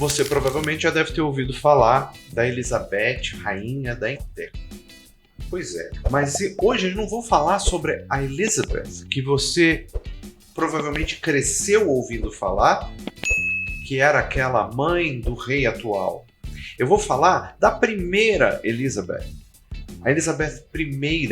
Você provavelmente já deve ter ouvido falar da Elizabeth, rainha da Inglaterra. Pois é, mas hoje eu não vou falar sobre a Elizabeth, que você provavelmente cresceu ouvindo falar, que era aquela mãe do rei atual. Eu vou falar da primeira Elizabeth, a Elizabeth I,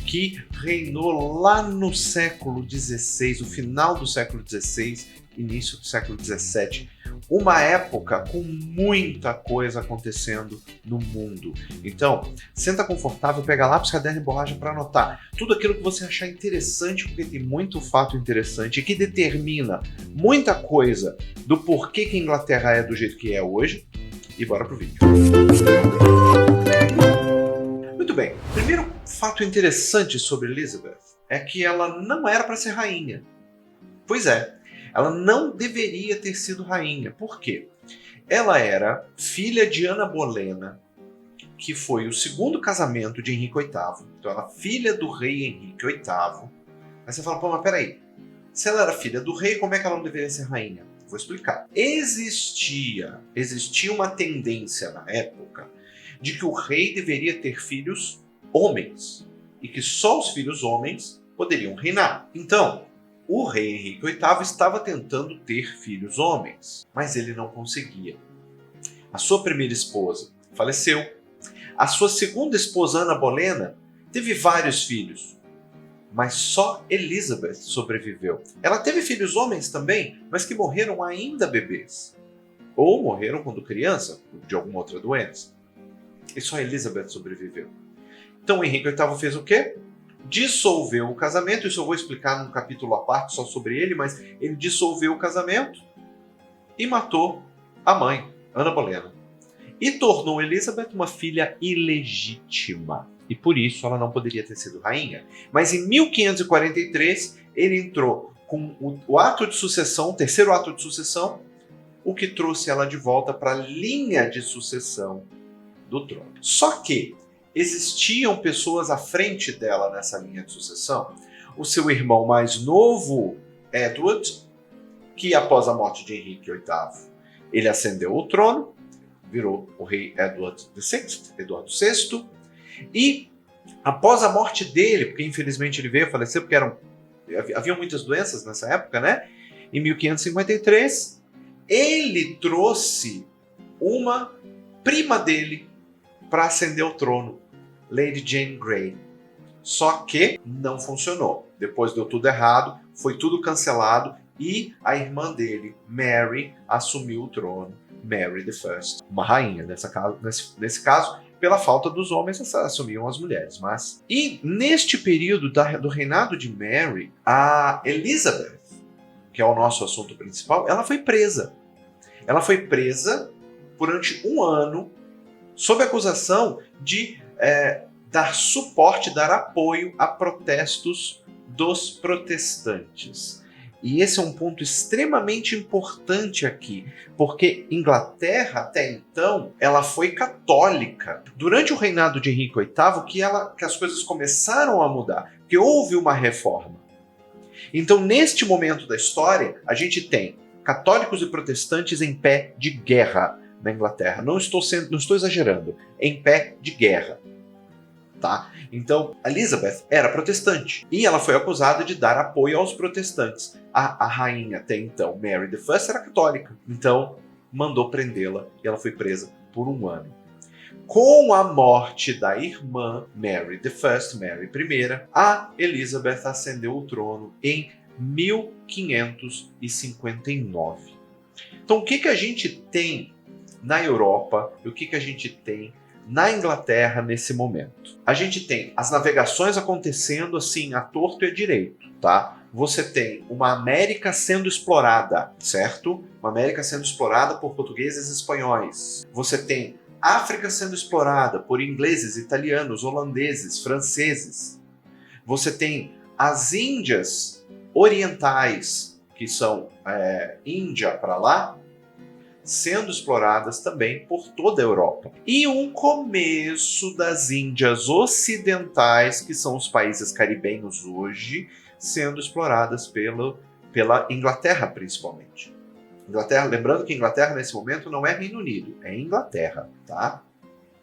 que reinou lá no século XVI, o final do século XVI, início do século XVII, uma época com muita coisa acontecendo no mundo. Então, senta confortável, pega lápis, caderno e borracha para anotar tudo aquilo que você achar interessante, porque tem muito fato interessante que determina muita coisa do porquê que a Inglaterra é do jeito que é hoje. E bora pro vídeo. Muito bem, primeiro fato interessante sobre Elizabeth é que ela não era para ser rainha. Pois é, ela não deveria ter sido rainha. Por quê? Ela era filha de Ana Bolena, que foi o segundo casamento de Henrique VIII. Então ela é filha do rei Henrique VIII. Aí você fala, pô, mas peraí, se ela era filha do rei, como é que ela não deveria ser rainha? Vou explicar. Existia uma tendência na época de que o rei deveria ter filhos homens e que só os filhos homens poderiam reinar. Então, o rei Henrique VIII estava tentando ter filhos homens, mas ele não conseguia. A sua primeira esposa faleceu. A sua segunda esposa, Ana Bolena, teve vários filhos, mas só Elizabeth sobreviveu. Ela teve filhos homens também, mas que morreram ainda bebês. Ou morreram quando criança, de alguma outra doença. E só Elizabeth sobreviveu. Então Henrique VIII fez o quê? Dissolveu o casamento. Isso eu vou explicar num capítulo à parte só sobre ele, mas ele dissolveu o casamento e matou a mãe, Ana Bolena. E tornou Elizabeth uma filha ilegítima. E por isso ela não poderia ter sido rainha. Mas em 1543 ele entrou com o ato de sucessão, o terceiro ato de sucessão, o que trouxe ela de volta para a linha de sucessão do trono. Só que existiam pessoas à frente dela nessa linha de sucessão. O seu irmão mais novo, Edward, que após a morte de Henrique VIII, ele ascendeu ao trono, virou o rei Eduardo VI, e após a morte dele, porque infelizmente ele veio a falecer, porque havia muitas doenças nessa época, né? Em 1553, ele trouxe uma prima dele para ascender ao trono, Lady Jane Grey. Só que não funcionou. Depois deu tudo errado, foi tudo cancelado e a irmã dele, Mary, assumiu o trono, Mary I, uma rainha. Nesse caso, pela falta dos homens, assumiam as mulheres. E neste período do reinado de Mary, a Elizabeth, que é o nosso assunto principal, ela foi presa. Ela foi presa durante um ano sob acusação de dar suporte, dar apoio a protestos dos protestantes. E esse é um ponto extremamente importante aqui, porque Inglaterra, até então, ela foi católica. Durante o reinado de Henrique VIII, que as coisas começaram a mudar, que houve uma reforma. Então, neste momento da história, a gente tem católicos e protestantes em pé de guerra na Inglaterra. Não estou exagerando, em pé de guerra. Tá? Então, Elizabeth era protestante e ela foi acusada de dar apoio aos protestantes. A rainha até então, Mary I, era católica. Então, mandou prendê-la e ela foi presa por um ano. Com a morte da irmã Mary I, Mary I, a Elizabeth ascendeu o trono em 1559. Então, o que a gente tem na Europa e o que a gente tem na Inglaterra nesse momento? A gente tem as navegações acontecendo assim, à torto e à direito, tá? Você tem uma América sendo explorada, certo? Uma América sendo explorada por portugueses e espanhóis. Você tem África sendo explorada por ingleses, italianos, holandeses, franceses. Você tem as Índias orientais, que são Índia para lá, sendo exploradas também por toda a Europa. E um começo das Índias ocidentais, que são os países caribenhos hoje, sendo exploradas pela Inglaterra, principalmente. Inglaterra, lembrando que Inglaterra nesse momento não é Reino Unido, é Inglaterra, tá?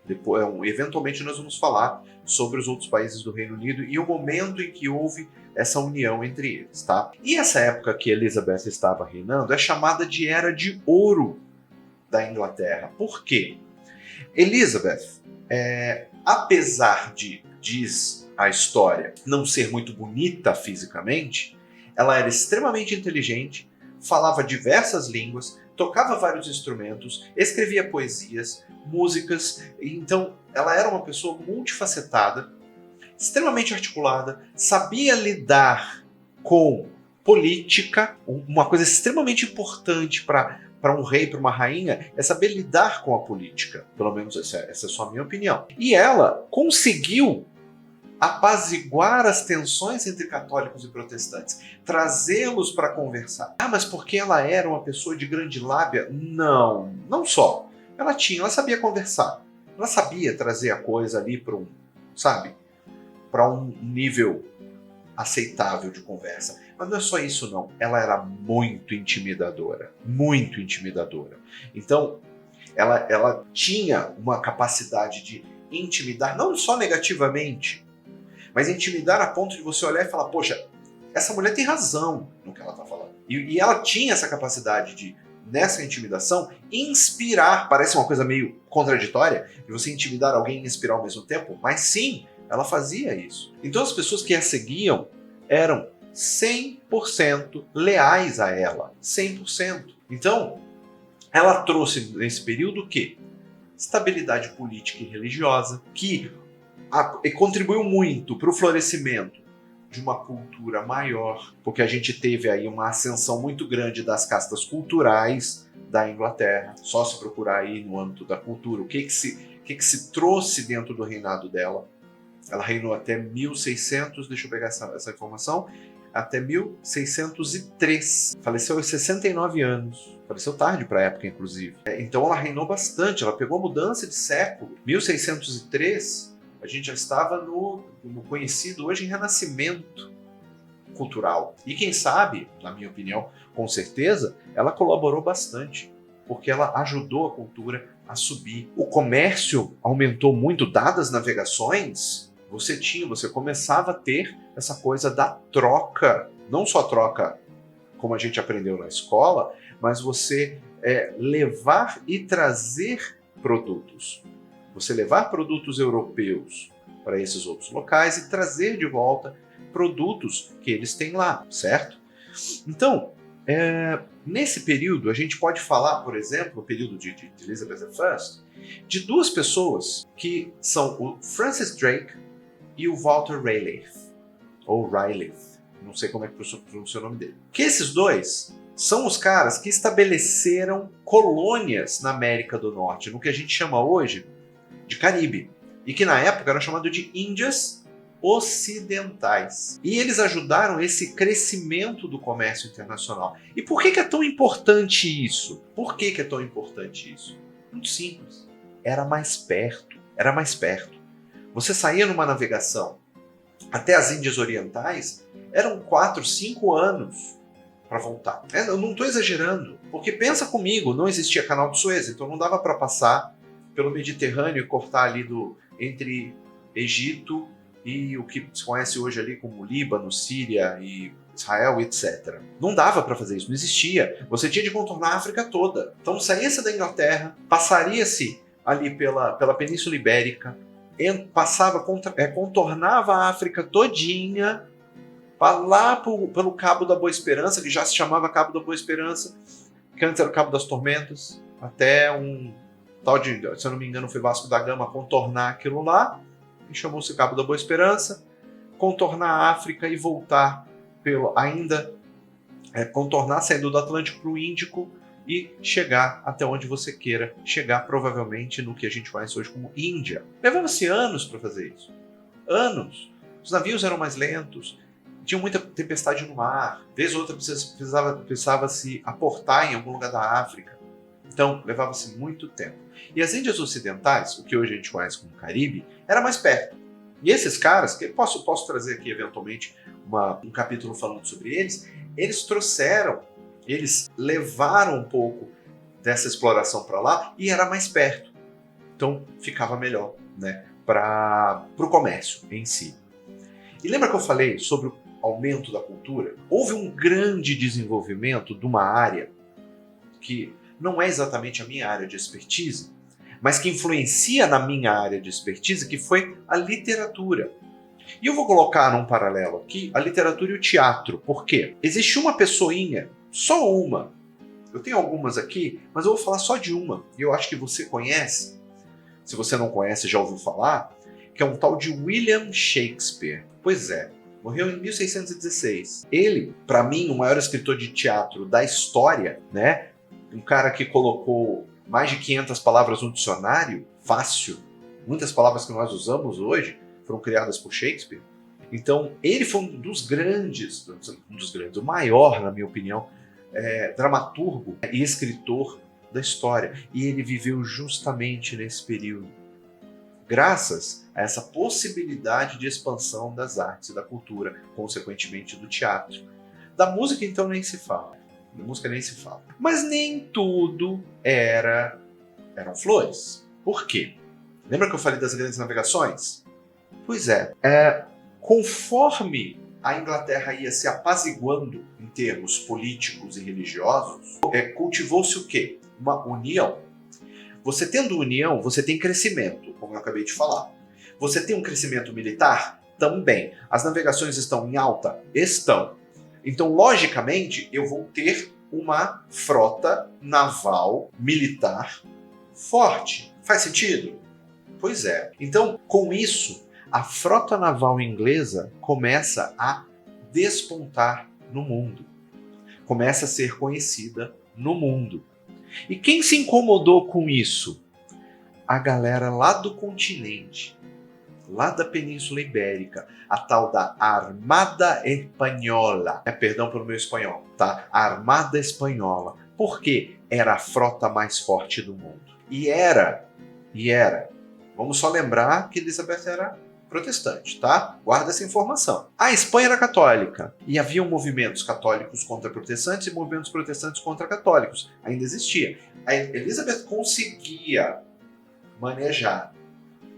Depois, eventualmente nós vamos falar sobre os outros países do Reino Unido e o momento em que houve essa união entre eles, tá? E essa época que Elizabeth estava reinando é chamada de Era de Ouro da Inglaterra. Por quê? Elizabeth, apesar de, diz a história, não ser muito bonita fisicamente, ela era extremamente inteligente, falava diversas línguas, tocava vários instrumentos, escrevia poesias, músicas. Então, ela era uma pessoa multifacetada, extremamente articulada, sabia lidar com política, uma coisa extremamente importante para um rei, para uma rainha, é saber lidar com a política. Pelo menos essa é só a minha opinião. E ela conseguiu apaziguar as tensões entre católicos e protestantes, trazê-los para conversar. Ah, mas porque ela era uma pessoa de grande lábia? Não, não só. Ela sabia conversar. Ela sabia trazer a coisa ali para para um nível aceitável de conversa. Mas não é só isso não. Ela era muito intimidadora. Muito intimidadora. Então, ela tinha uma capacidade de intimidar, não só negativamente, mas intimidar a ponto de você olhar e falar, poxa, essa mulher tem razão no que ela está falando. E ela tinha essa capacidade de, nessa intimidação, inspirar. Parece uma coisa meio contraditória, de você intimidar alguém e inspirar ao mesmo tempo, mas sim, ela fazia isso. Então as pessoas que a seguiam eram 100% leais a ela. 100%. Então, ela trouxe nesse período o quê? Estabilidade política e religiosa, que contribuiu muito para o florescimento de uma cultura maior, porque a gente teve aí uma ascensão muito grande das castas culturais da Inglaterra. Só se procurar aí no âmbito da cultura o que se trouxe dentro do reinado dela. Ela reinou até 1600, deixa eu pegar essa informação, até 1603. Faleceu aos 69 anos. Faleceu tarde para a época, inclusive. Então ela reinou bastante, ela pegou a mudança de século. 1603, a gente já estava no conhecido hoje renascimento cultural. E quem sabe, na minha opinião, com certeza, ela colaborou bastante, porque ela ajudou a cultura a subir. O comércio aumentou muito, dadas as navegações. Você começava a ter essa coisa da troca, não só troca como a gente aprendeu na escola, mas você levar e trazer produtos. Você levar produtos europeus para esses outros locais e trazer de volta produtos que eles têm lá, certo? Então, nesse período, a gente pode falar, por exemplo, no período de Elizabeth I, de duas pessoas que são o Francis Drake e o Walter Raleigh, ou Raleigh, não sei como é que pronuncia o nome dele. Que esses dois são os caras que estabeleceram colônias na América do Norte, no que a gente chama hoje de Caribe, e que na época era chamado de Índias Ocidentais. E eles ajudaram esse crescimento do comércio internacional. E por que é tão importante isso? Por que é tão importante isso? Muito simples. Era mais perto. Era mais perto. Você saía numa navegação até as Índias Orientais, eram 4, 5 anos para voltar. Eu não estou exagerando, porque pensa comigo, não existia canal de Suez, então não dava para passar pelo Mediterrâneo e cortar ali entre Egito e o que se conhece hoje ali como Líbano, Síria e Israel, etc. Não dava para fazer isso, não existia. Você tinha de contornar a África toda. Então saía-se da Inglaterra, passaria-se ali pela Península Ibérica, contornava a África todinha, lá pelo Cabo da Boa Esperança, que já se chamava Cabo da Boa Esperança, que antes era o Cabo das Tormentas, até um tal de, se eu não me engano, foi Vasco da Gama contornar aquilo lá, e chamou-se Cabo da Boa Esperança, contornar a África e voltar contornar saindo do Atlântico para o Índico e chegar até onde você queira chegar, provavelmente no que a gente conhece hoje como Índia. Levava-se anos para fazer isso. Anos. Os navios eram mais lentos, tinha muita tempestade no mar, vez ou outra precisava se aportar em algum lugar da África. Então, levava-se muito tempo. E as Índias Ocidentais, o que hoje a gente conhece como Caribe, era mais perto. E esses caras, que posso trazer aqui eventualmente um capítulo falando sobre eles trouxeram Eles levaram um pouco dessa exploração para lá e era mais perto. Então ficava melhor, né, para o comércio em si. E lembra que eu falei sobre o aumento da cultura? Houve um grande desenvolvimento de uma área que não é exatamente a minha área de expertise, mas que influencia na minha área de expertise, que foi a literatura. E eu vou colocar num paralelo aqui a literatura e o teatro. Por quê? Existe uma pessoinha, só uma. Eu tenho algumas aqui, mas eu vou falar só de uma. E eu acho que você conhece. Se você não conhece, já ouviu falar, que é um tal de William Shakespeare. Pois é, morreu em 1616. Ele, para mim, o maior escritor de teatro da história, né? Um cara que colocou mais de 500 palavras no dicionário, fácil. Muitas palavras que nós usamos hoje foram criadas por Shakespeare. Então, ele foi um dos grandes, o maior, na minha opinião, dramaturgo e escritor da história. E ele viveu justamente nesse período, graças a essa possibilidade de expansão das artes e da cultura, consequentemente do teatro. Da música, então, nem se fala. Da música nem se fala. Mas nem tudo eram flores. Por quê? Lembra que eu falei das grandes navegações? Pois é, conforme a Inglaterra ia se apaziguando em termos políticos e religiosos, cultivou-se o quê? Uma união. Você tendo união, você tem crescimento, como eu acabei de falar. Você tem um crescimento militar? Também. As navegações estão em alta? Estão. Então, logicamente, eu vou ter uma frota naval militar forte. Faz sentido? Pois é. Então, com isso, a frota naval inglesa começa a despontar no mundo. Começa a ser conhecida no mundo. E quem se incomodou com isso? A galera lá do continente, lá da Península Ibérica, a tal da Armada Espanhola. Perdão pelo meu espanhol, tá? A Armada Espanhola. Por quê? Era a frota mais forte do mundo. E era. Vamos só lembrar que Elizabeth era protestante, tá? Guarda essa informação. A Espanha era católica e havia movimentos católicos contra protestantes e movimentos protestantes contra católicos. Ainda existia. A Elizabeth conseguia manejar,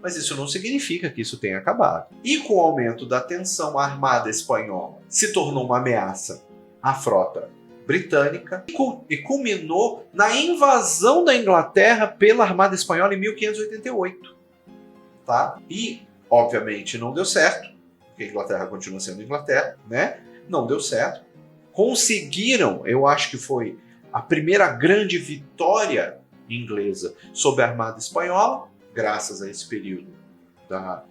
mas isso não significa que isso tenha acabado. E com o aumento da tensão, a Armada Espanhola se tornou uma ameaça à frota britânica e culminou na invasão da Inglaterra pela Armada Espanhola em 1588. Tá? E obviamente não deu certo, porque a Inglaterra continua sendo Inglaterra, né? Não deu certo. Conseguiram, eu acho que foi a primeira grande vitória inglesa sobre a Armada Espanhola, graças a esse período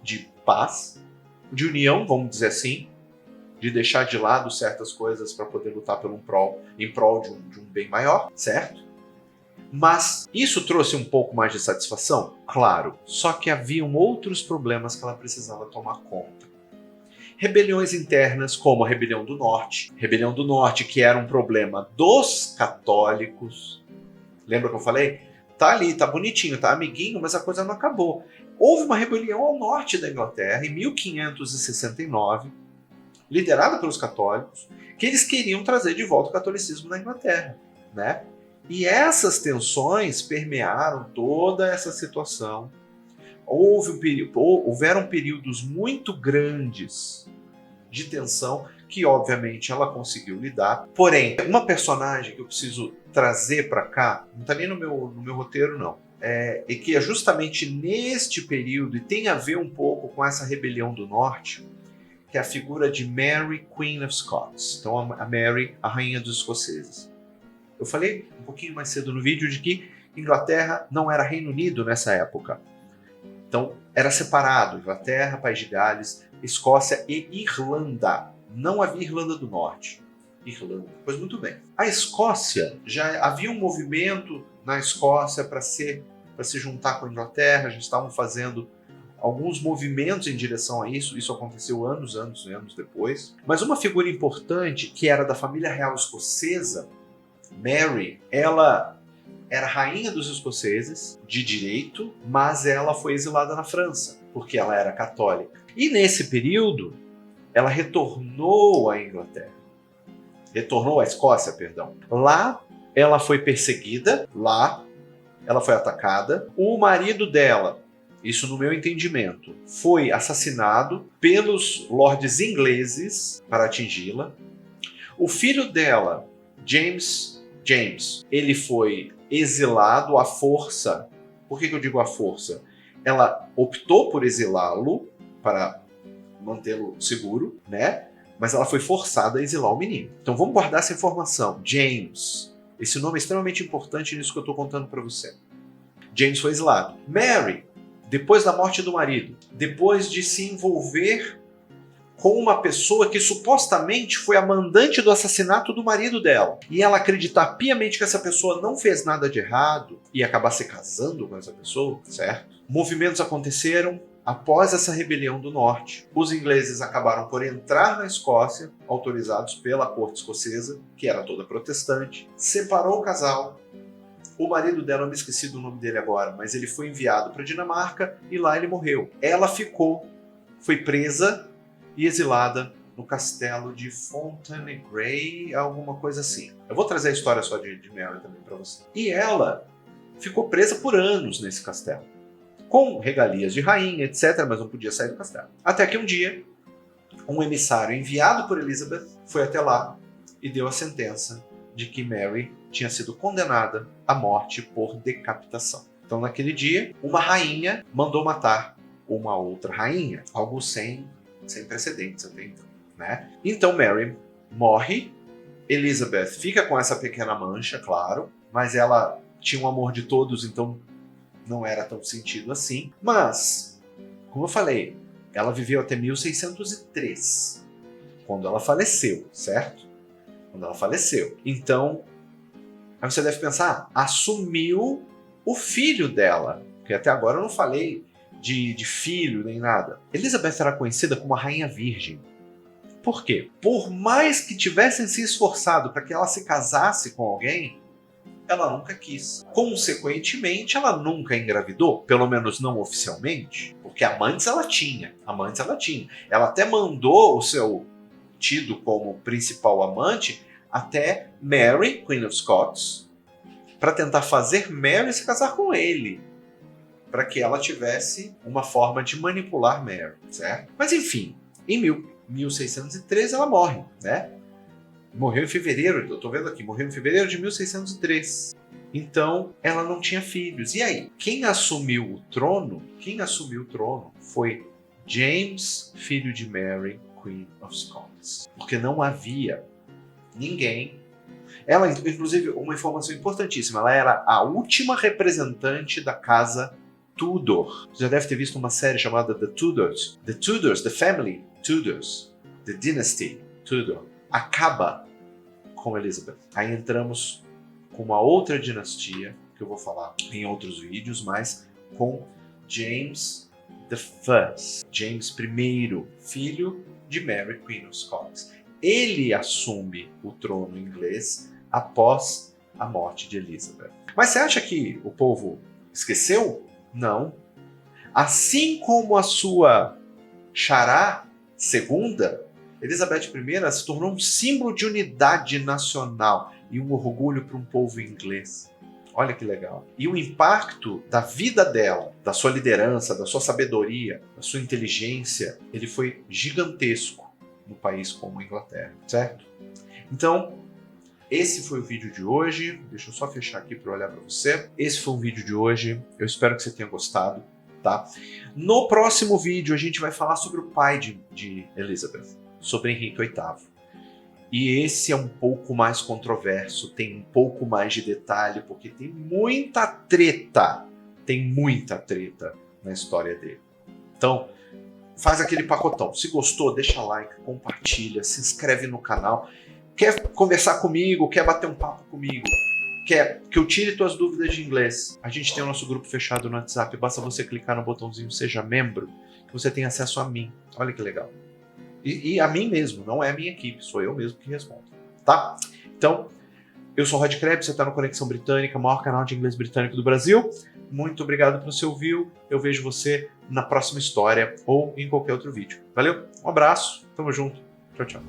de paz, de união, vamos dizer assim, de deixar de lado certas coisas para poder lutar em prol de um bem maior, certo? Mas isso trouxe um pouco mais de satisfação? Claro, só que haviam outros problemas que ela precisava tomar conta. Rebeliões internas, como a Rebelião do Norte. Rebelião do Norte, que era um problema dos católicos. Lembra que eu falei? Tá ali, tá bonitinho, tá amiguinho, mas a coisa não acabou. Houve uma rebelião ao norte da Inglaterra, em 1569, liderada pelos católicos, que eles queriam trazer de volta o catolicismo na Inglaterra, né? E essas permearam toda essa situação. Houveram períodos muito grandes de tensão que, obviamente, ela conseguiu lidar. Porém, uma personagem que eu preciso trazer para cá, não está nem no meu roteiro, não, e que é justamente neste período, e tem a ver um pouco com essa rebelião do Norte, que é a figura de Mary, Queen of Scots. Então, a Mary, a rainha dos escoceses. Eu falei um pouquinho mais cedo no vídeo de que Inglaterra não era Reino Unido nessa época. Então, era separado, Inglaterra, País de Gales, Escócia e Irlanda. Não havia Irlanda do Norte. Irlanda. Pois muito bem. A Escócia, já havia um movimento na Escócia para se juntar com a Inglaterra, já estavam fazendo alguns movimentos em direção a isso. Isso aconteceu anos depois. Mas uma figura importante, que era da família real escocesa, Mary, ela era rainha dos escoceses, de direito, mas ela foi exilada na França, porque ela era católica. E nesse período, ela retornou à Inglaterra. retornou à Escócia, perdão. Lá ela foi perseguida, lá ela foi atacada. O marido dela, isso no meu entendimento, foi assassinado pelos lordes ingleses para atingi-la. O filho dela, James, ele foi exilado à força. Por que eu digo à força? Ela optou por exilá-lo para mantê-lo seguro, né? Mas ela foi forçada a exilar o menino. Então vamos guardar essa informação. James. Esse nome é extremamente importante nisso que eu estou contando para você. James foi exilado. Mary, depois da morte do marido, depois de se envolver com uma pessoa que supostamente foi a mandante do assassinato do marido dela, e ela acreditar piamente que essa pessoa não fez nada de errado e acabar se casando com essa pessoa, certo? Movimentos aconteceram. Após essa rebelião do norte, os ingleses acabaram por entrar na Escócia, autorizados pela corte escocesa, que era toda protestante, separou o casal. O marido dela, eu me esqueci do nome dele agora, mas ele foi enviado para a Dinamarca e lá ele morreu. Ela foi presa e exilada no castelo de Fontainebleau, alguma coisa assim. Eu vou trazer a história só de Mary também para você. E ela ficou presa por anos nesse castelo, com regalias de rainha, etc., mas não podia sair do castelo. Até que um dia, um emissário enviado por Elizabeth foi até lá e deu a sentença de que Mary tinha sido condenada à morte por decapitação. Então, naquele dia, uma rainha mandou matar uma outra rainha, algo sem precedentes até então, né? Então, Mary morre, Elizabeth fica com essa pequena mancha, claro, mas ela tinha o amor de todos, então não era tão sentido assim. Mas, como eu falei, ela viveu até 1603, quando ela faleceu, certo? Quando ela faleceu. Então, aí você deve pensar, assumiu o filho dela, porque até agora eu não falei de filho nem nada. Elizabeth era conhecida como a Rainha Virgem. Por quê? Por mais que tivessem se esforçado para que ela se casasse com alguém, ela nunca quis. Consequentemente, ela nunca engravidou, pelo menos não oficialmente, porque amantes ela tinha. Ela até mandou o seu tido como principal amante até Mary, Queen of Scots, para tentar fazer Mary se casar com ele, para que ela tivesse uma forma de manipular Mary, certo? Mas enfim, em 1613 ela morre, né? Morreu em fevereiro, eu tô vendo aqui, morreu em fevereiro de 1603. Então, ela não tinha filhos. E aí, quem assumiu o trono foi James, filho de Mary, Queen of Scots. Porque não havia ninguém. Ela, inclusive, uma informação importantíssima, ela era a última representante da casa Tudor. Você já deve ter visto uma série chamada The Tudors. The Tudors, The Family Tudors, The Dynasty Tudor. Acaba com Elizabeth. Aí entramos com uma outra dinastia, que eu vou falar em outros vídeos, mas com James I, James I, filho de Mary, Queen of Scots. Ele assume o trono inglês após a morte de Elizabeth. Mas você acha que o povo esqueceu? Não. Assim como a sua xará segunda, Elizabeth I se tornou um símbolo de unidade nacional e um orgulho para um povo inglês. Olha que legal. E o impacto da vida dela, da sua liderança, da sua sabedoria, da sua inteligência, ele foi gigantesco no país como a Inglaterra, certo? Então, esse foi o vídeo de hoje. Deixa eu só fechar aqui para olhar para você. Esse foi o vídeo de hoje. Eu espero que você tenha gostado, tá? No próximo vídeo, a gente vai falar sobre o pai de Elizabeth, sobre Henrique VIII. E esse é um pouco mais controverso, tem um pouco mais de detalhe, porque tem muita treta na história dele. Então, faz aquele pacotão. Se gostou, deixa like, compartilha, se inscreve no canal. Quer conversar comigo, quer bater um papo comigo, quer que eu tire tuas dúvidas de inglês? A gente tem o nosso grupo fechado no WhatsApp, basta você clicar no botãozinho Seja Membro, que você tem acesso a mim. Olha que legal. E a mim mesmo, não é a minha equipe, sou eu mesmo que respondo, tá? Então, eu sou o Rod Krebs, você está no Conexão Britânica, o maior canal de inglês britânico do Brasil. Muito obrigado por você ouvir, eu vejo você na próxima história ou em qualquer outro vídeo. Valeu, um abraço, tamo junto, tchau, tchau.